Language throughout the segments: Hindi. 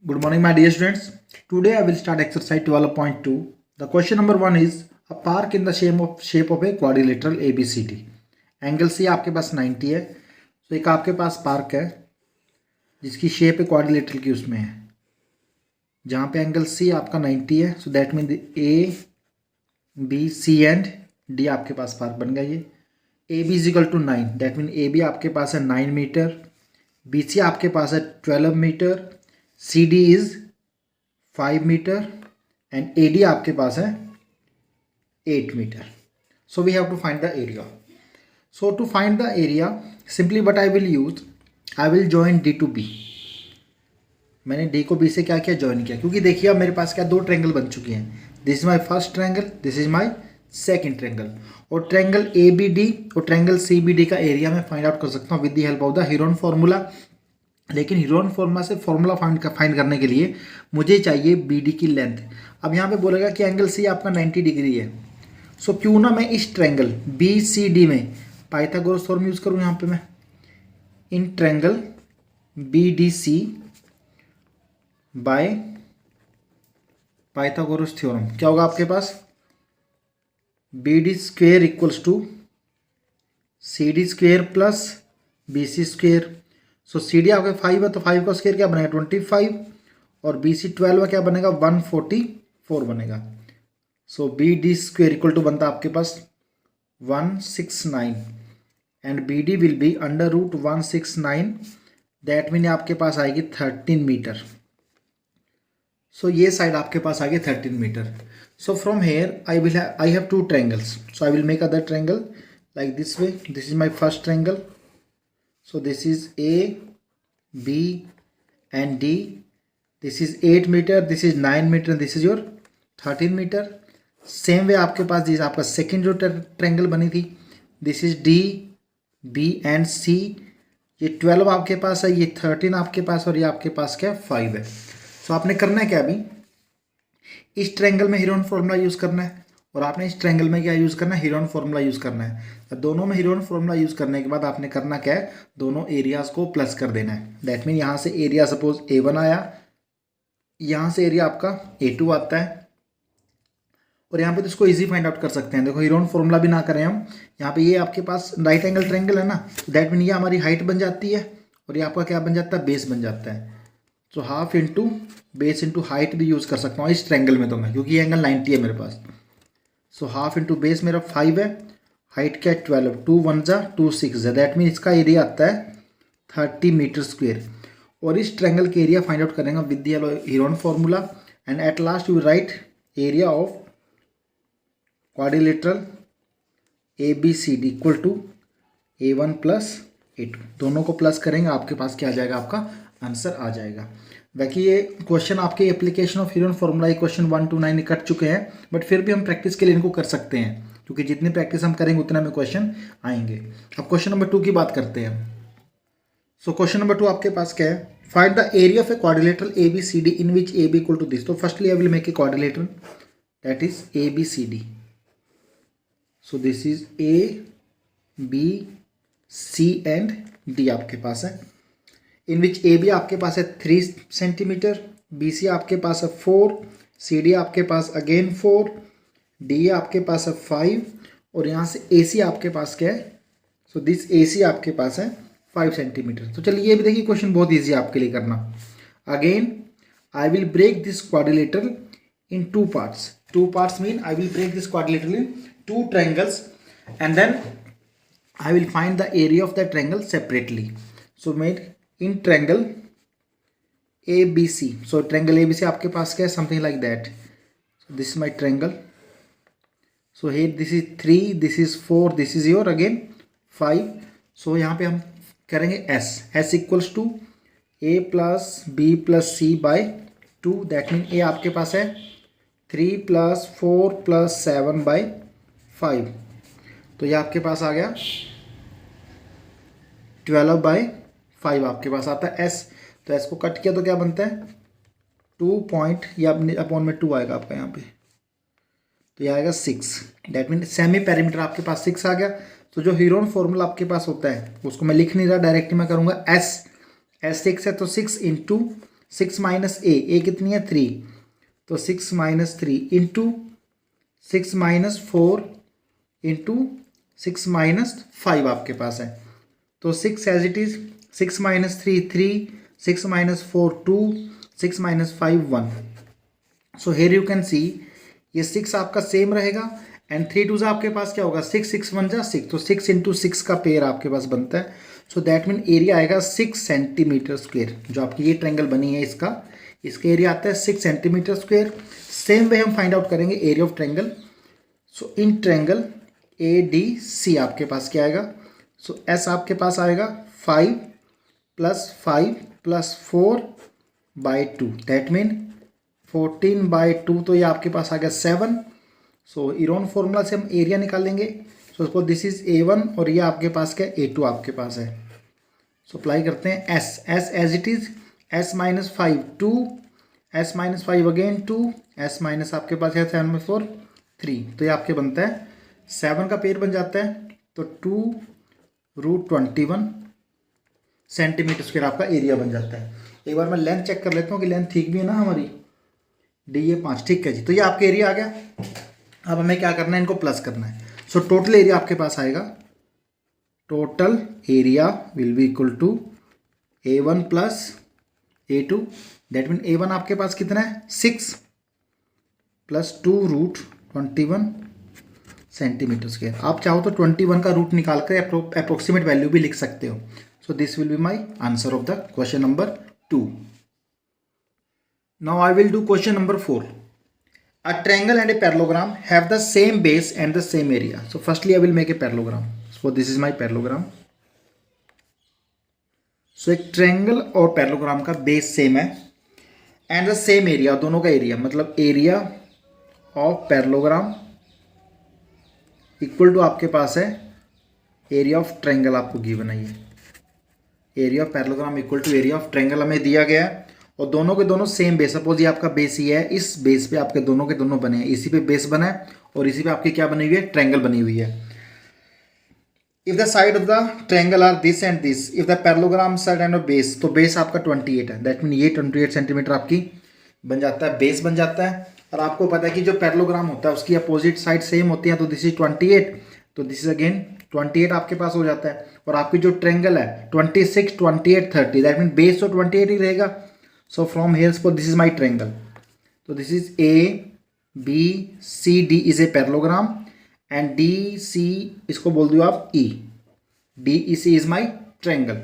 Good morning, my dear students. Today I will start exercise 12.2. The question number 1 is a park in the shape of a quadrilateral ABCD. Angle C आपके पास 90 है. तो एक आपके पास पार्क है जिसकी शेप है क्वाड्रिलेटरल की, उसमें है जहाँ पे एंगल सी आपका 90 है. So that mean A B C and D आपके पास पार्क बन गया. ये A B is equal to 9. That mean A B आपके पास है 9 मीटर, बी सी आपके पास है 12 metre, C D is 5 metre and A D आपके पास है 8 metre. So we have to find the area. So to find the area simply what I will use, I will join D to B. मैंने डी को बी से क्या किया, ज्वाइन किया, क्योंकि देखिए अब मेरे पास क्या दो ट्रायंगल बन चुके हैं. This is my first triangle, this is my second triangle. और ट्रायंगल ए बी डी और ट्रायंगल सी बी डी का एरिया मैं फाइंड आउट कर सकता हूँ with the help of the Heron formula. लेकिन हीरोन फार्मूला से फार्मूला फाइंड करने के लिए मुझे चाहिए बी डी की लेंथ. अब यहाँ पे बोलेगा कि एंगल सी आपका 90 डिग्री है. सो क्यों ना मैं इस ट्रायंगल बी सी डी में पाइथागोरस थ्योरम यूज़ करूँ. यहाँ पे मैं in triangle B D C by Pythagoras theorem क्या होगा आपके पास, B D square equals to C D square plus B C square. So C D आपके 5 है तो 5 का स्क्वेयर क्या बनेगा 25 और बी सी 12 है क्या बनेगा 144 बनेगा. So B D square equal to बनता आपके पास 169 and B D will be under root 169. That mean आपके पास आएगी 13 मीटर. सो ये साइड आपके पास आ गई 13 metre. So from here I have two triangles. So I will make other triangle like this way. This is my first triangle. So this is A, B and D. This is 8 meter, this is 9 meter, this is your 13 meter. Same way आपके पास जिस आपका सेकेंड जो ट्रायंगल बनी थी, this is D, B and C. ये 12 आपके पास है, ये 13 आपके पास और ये आपके पास क्या 5 है. So आपने करना है क्या, अभी इस ट्रायंगल में हीरोन फॉर्मूला यूज़ करना है और आपने इस ट्रायंगल में क्या यूज़ करना है, हीरोन फॉर्मूला यूज़ करना है. तो दोनों में हीरोन फॉर्मूला यूज़ करने के बाद आपने करना क्या है, दोनों एरियाज़ को प्लस कर देना है. दैट मीन यहाँ से एरिया सपोज A1 आया, यहाँ से एरिया आपका A2 आता है और यहाँ पे तो इसको इजी फाइंड आउट कर सकते हैं. देखो हीरोन फॉर्मूला भी ना करें हम, यहाँ पे ये आपके पास राइट एंगल ट्रायंगल है ना, दैट मीन ये हमारी हाइट बन जाती है और ये आपका क्या बन जाता है, बेस बन जाता है. तो half into base into height भी यूज़ कर सकता हूँ इस ट्रायंगल में तो मैं, क्योंकि ये एंगल 90 है मेरे पास. सो हाफ इंटू बेस मेरा 5 है, हाइट क्या है 12, 2 1 जा 2 6 है. दैट मीन इसका एरिया आता है 30 मीटर स्क्वेयर. और इस ट्रायंगल के एरिया फाइंड आउट करेंगे with the Heron formula and at last you write area of quadrilateral A B C D equal to A1 plus A2. दोनों को प्लस करेंगे, आपके पास क्या आ जाएगा, आपका आंसर आ जाएगा. बाकी ये क्वेश्चन आपके application of Heron formula question 1 to 9 cut चुके हैं, बट फिर भी हम प्रैक्टिस के लिए इनको कर सकते हैं, क्योंकि जितनी प्रैक्टिस हम करेंगे उतना में क्वेश्चन आएंगे. अब क्वेश्चन नंबर 2 की बात करते हैं. सो क्वेश्चन नंबर 2 आपके पास क्या है, find the area of a quadrilateral A B C D in which A B equal to this. तो firstly I will make a quadrilateral that is A B C D. So this is A B C and D आपके पास है, इन विच ए बी आपके पास है 3 सेंटीमीटर, बी सी आपके पास है 4, सी डी आपके पास अगेन 4, डी आपके पास है 5 और यहाँ से ए सी आपके पास क्या है, सो दिस ए सी आपके पास है 5 सेंटीमीटर. तो चलिए ये भी देखिए क्वेश्चन बहुत ईजी है आपके लिए करना. Again I will break this quadrilateral in 2 parts. 2 parts mean I will break this quadrilateral in 2 triangles and then I will find the area of the triangle separately. So made in triangle ABC. So triangle ABC आपके पास क्या है, something like that. So this is my triangle. So here this is 3, this is 4, this is your again 5. So यहाँ पे हम करेंगे S. S equals to A plus B plus C by 2. That means A आपके पास है 3 plus 4 plus 7 by 5. तो ये आपके पास आ गया 12 by 5 आपके पास आता है S. तो S को कट किया तो क्या बनता है 2 पॉइंट, या अपॉन में 2 आएगा आपका यहाँ पे, तो ये आएगा 6. डैट मीन सेमी पेरीमीटर आपके पास 6 आ गया. तो जो हीरोन फॉर्मूला आपके पास होता है उसको मैं लिख नहीं रहा, डायरेक्टली मैं करूँगा S 6 है तो 6 इंटू 6 माइनस ए कितनी है 3, तो 6 minus 3 into 6 minus 4 into 6 minus 5 आपके पास है। तो 6 as it is, 6 minus 3 3, 6 minus 4 2, 6 minus 5 1। So here you can see ये 6 आपका सेम रहेगा एंड 3 टू आपके पास क्या होगा 6, 6 1 जा 6, तो 6 इंटू 6 का पेयर आपके पास बनता है। सो दैट मीन एरिया आएगा 6 सेंटीमीटर स्क्वेयर। जो आपकी ये ट्रायंगल बनी है इसका एरिया आता है 6 सेंटीमीटर स्क्वेयर। सेम वे हम फाइंड आउट करेंगे area of triangle. So in triangle ADC आपके पास क्या आएगा, सो एस आपके पास आएगा 5 plus 4 by 2, that mean 14 by 2, तो ये आपके पास आ गया 7। सो इरोन फॉर्मूला से हम एरिया निकालेंगे। So suppose this is A1 और ये आपके पास क्या A2 आपके पास है। सो अप्लाई करते हैं S as it is, S minus 5 2, S minus 5 again 2, S minus आपके पास है 7 में 4 3, तो ये आपके बनता है 7 का पेयर बन जाता है, तो 2√21 सेंटीमीटर स्क्वायर आपका एरिया बन जाता है। एक बार मैं लेंथ चेक कर लेता हूँ कि लेंथ ठीक भी है ना हमारी, डी ए 5, ठीक है जी। तो ये आपका एरिया आ गया। अब हमें क्या करना है, इनको प्लस करना है। सो टोटल एरिया आपके पास आएगा, total area will be equal to A1 plus A2, that mean A1 आपके पास कितना है 6 प्लस 2√21 सेंटीमीटर स्क्वायर। आप चाहो तो 21 का रूट निकाल कर अप्रोक्सीमेट वैल्यू भी लिख सकते हो। सो this will be my answer of the question number 2। Now I will do question number 4। A triangle and a parallelogram have the same base and the same area. So firstly I will make a parallelogram. So this is my parallelogram. So एक ट्रायंगल और पैरेललोग्राम का बेस सेम है एंड द सेम एरिया, दोनों का एरिया मतलब area of parallelogram equal to आपके पास है एरिया ऑफ ट्रायंगल। आपको गिवन है ये area of parallelogram equal to area of triangle हमें दिया गया है और दोनों के दोनों सेम बेस। सपोज ये आपका बेस ही है, इस बेस पे आपके दोनों के दोनों बने हैं, इसी पे बेस बना है और इसी पे आपकी क्या बनी हुई है ट्रायंगल बनी हुई है। If the side of the triangle are this and this, if the parallelogram side and base, तो बेस आपका 28 है, दैट मीन ये 28 सेंटीमीटर आपकी बन जाता है, बेस बन जाता है। और आपको पता है कि जो पैरेललोग्राम होता है उसकी अपोजिट साइड सेम होती है, तो दिस इज 28, तो दिस इज अगेन 28 आपके पास हो जाता है। और आपकी जो ट्रायंगल है 26 28 30, दैट मीन बेस तो 28 ही रहेगा। So from here suppose this is my triangle, so this is A B C D is a parallelogram and D C इसको बोल दो आप E, D E C is my triangle.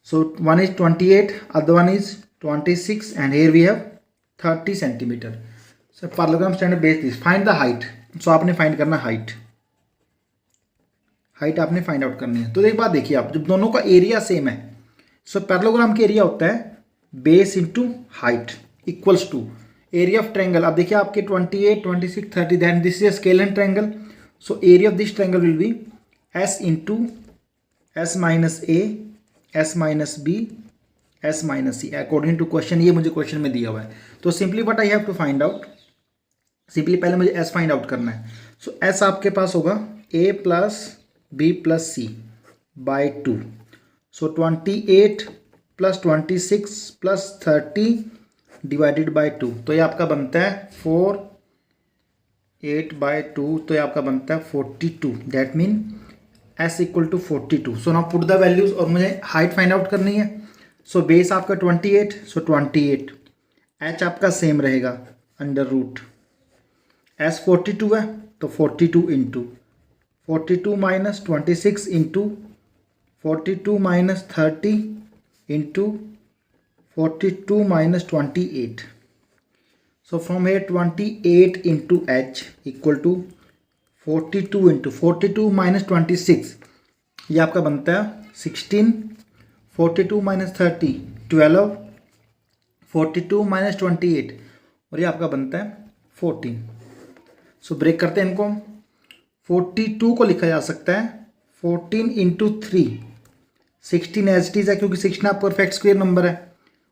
So one is 28, other one is 26 and here we have 30 centimeter. So parallelogram stand base this, find the height. So आपने find करना height आपने find out करनी है। तो एक बात देखिए आप, जब दोनों का एरिया सेम है, सो पैरेललोग्राम का एरिया होता है base into height equals to area of triangle. अब देखिए आपके 28 26 30, then this is a scalar triangle, so area of this triangle will be S into S minus A S minus B S minus C according to question. ये मुझे क्वेश्चन में दिया हुआ है, तो simply what I have to find out, simply पहले मुझे S फाइंड आउट करना है। सो S आपके पास होगा A plus B plus C by 2, so 28 plus 26 plus 30 divided by 2, तो ये आपका बनता है 4 8 बाई 2, तो ये आपका बनता है 42, that mean S equal to 42। So now put the values और मुझे हाइट फाइंड आउट करनी है। सो बेस आपका 28, सो 28, H आपका सेम रहेगा अंडर रूट, S 42 है तो 42 into 42 minus 26 into 42 minus 30 into 42 minus 28. So from here 28 into H equal to 42 into 42 minus 26, ये आपका बनता है 16, 42 minus 30 12, 42 minus 28 और ये आपका बनता है 14। सो ब्रेक करते हैं इनको। 42 को लिखा जा सकता है 14 इंटू 3, 16 एज इट इज है क्योंकि 16 आप परफेक्ट स्क्वायर नंबर है,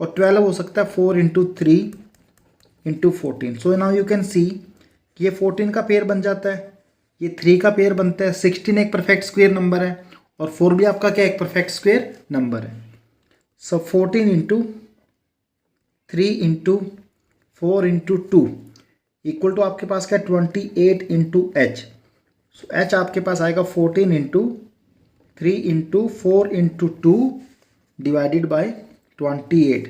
और 12 हो सकता है 4 into 3 into 14। So now you can सी कि ये 14 का पेयर बन जाता है, ये 3 का पेयर बनता है, 16 एक परफेक्ट स्क्वायर नंबर है और 4 भी आपका क्या एक परफेक्ट स्क्वायर नंबर है। सो 14 इंटू 3 × 4 × 2 इक्वल टू आपके पास क्या 28 × H। सो H आपके पास आएगा 14 × 3 × 4 × 2 डिवाइडेड बाय 28।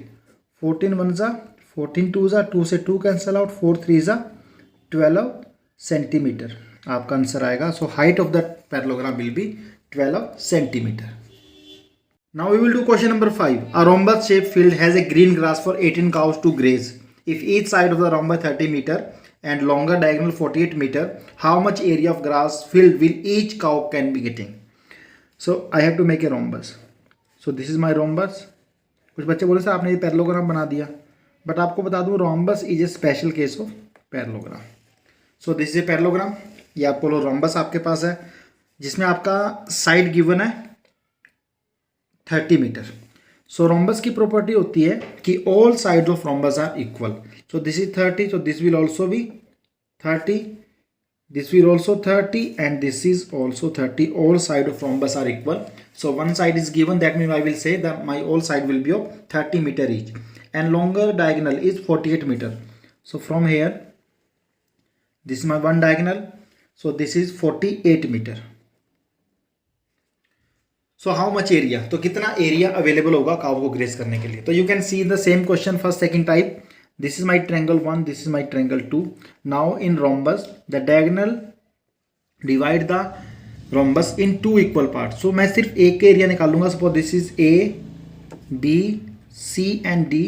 14 1 ज़ा 14 2 ज़ा 2 से 2 कैंसिल आउट 4 3 ज़ा 12 सेंटीमीटर आपका आंसर आएगा। So height of the parallelogram will be 12 centimetre. Now we will do question number 5. A rhombus shaped field has a green grass for 18 cows to graze. If each side of the rhombus 30 meter and longer diagonal 48 meter, how much area of grass field will each cow can be getting? So I have to make a rhombus. So this is my rhombus. कुछ बच्चे बोले सर आपने ये पैरेललोग्राम बना दिया, बट आपको बता दूं rhombus is a special case of parallelogram. So this is a parallelogram. ये आपको rhombus आपके पास है जिसमें आपका साइड गिवन है 30 मीटर। सो रोम्बस की प्रॉपर्टी होती है कि all side of rhombus are equal. So this is 30, so this will also be 30, this will also 30 and this is also 30। All side of rhombus are equal. So one side is given, that mean I will say that my all side will be of 30 metre each and longer diagonal is 48 metre. So from here this is my one diagonal, so this is 48 metre. So how much area, तो कितना एरिया अवेलेबल होगा काउ को ग्रेस करने के लिए। तो you can see the same question first second type. This is my triangle 1, this is my triangle 2। Now in rhombus the diagonal divide the rhombus in 2 equal part. So मैं सिर्फ एक के एरिया निकालूंगा। Suppose this is A, B, C and D।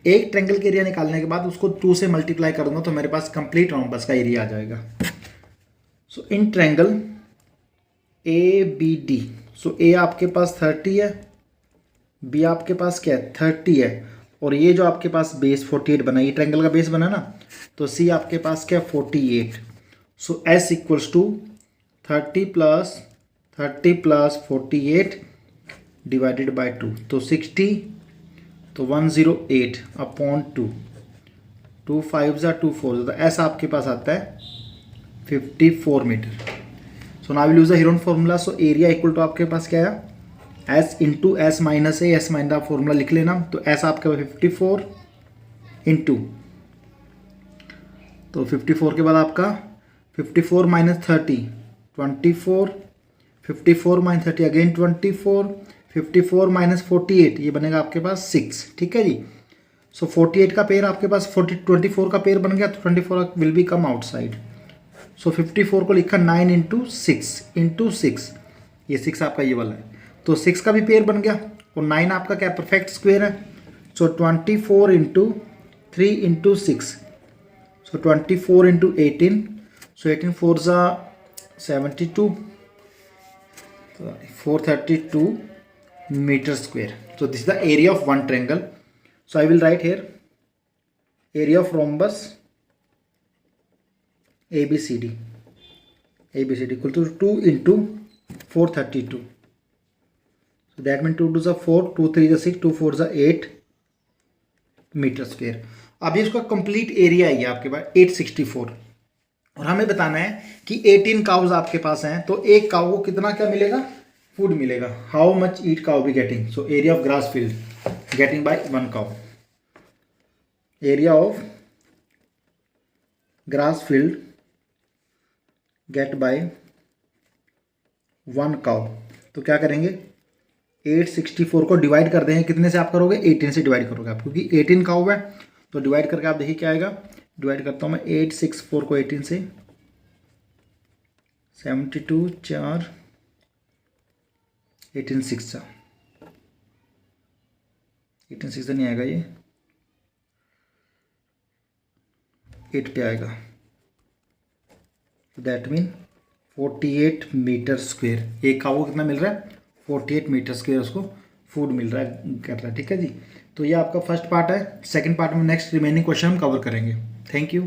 एक ट्रायंगल के एरिया निकालने के बाद उसको 2 से मल्टीप्लाई करूंगा तो मेरे पास कंप्लीट रोम्बस का एरिया आ जाएगा। सो इन ट्रायंगल ABD, सो ए आपके पास 30 है, बी आपके पास क्या है 30 है, और ये जो आपके पास बेस 48 बना, ये ट्रायंगल का बेस बना ना, तो सी आपके पास क्या 48। So S equals to 30 plus 48 divided by 2, तो 60, तो 108 अपॉन 2, 2 5 ज़ा 2 4, तो एस आपके पास आता है 54 metre. So now will use the Heron formula. So area equal to आपके पास क्या है S into S minus A, S minus आप फॉर्मूला लिख लेना। तो एस आपके पास 54 इंटू, तो 54 के बाद आपका 54 माइनस 30 24, 54 माइनस 30 अगेन 24, 54 माइनस 48 ये बनेगा आपके पास 6। ठीक है जी। सो 48 का पेयर आपके पास 24 का पेयर बन गया, तो 24 विल बी कम आउटसाइड। सो 54 को लिखा 9 इंटू 6, ये 6 आपका ये वाला है, तो 6 का भी पेयर बन गया, और 9 आपका क्या परफेक्ट स्क्वायर है। So 24 into 3 into 6, so 24 into 18, so 18 4 ज़ा 72, 432 metre square. So this is the area of one triangle. So I will write here area of rhombus ABCD equal to 2 into 432. So that means 2 2 is 4, 2 3 is 6, 2 4 is 8 metre square. अभी इसका कंप्लीट एरिया है आपके पास 864, और हमें बताना है कि 18 काउज आपके पास हैं, तो एक काउ को कितना क्या मिलेगा फूड मिलेगा। How much eat cow be getting. So area of grass field getting by one cow, area of grass field get by one cow. तो क्या करेंगे 864 को डिवाइड कर देंगे, कितने से आप करोगे 18 से डिवाइड करोगे आप, क्योंकि 18 काउ है तो डिवाइड करके आप देखिए क्या आएगा। डिवाइड करता हूँ मैं 864 को 18 से, 72 4 18 6 18 6 नहीं आएगा, ये 8 पे आएगा। That mean 48 meter square. एक काऊ को कितना मिल रहा है 48 मीटर स्क्वायर उसको फूड मिल रहा है कर रहा है। ठीक है जी। तो ये आपका फर्स्ट पार्ट है। सेकंड पार्ट में नेक्स्ट रिमेनिंग क्वेश्चन हम कवर करेंगे। Thank you.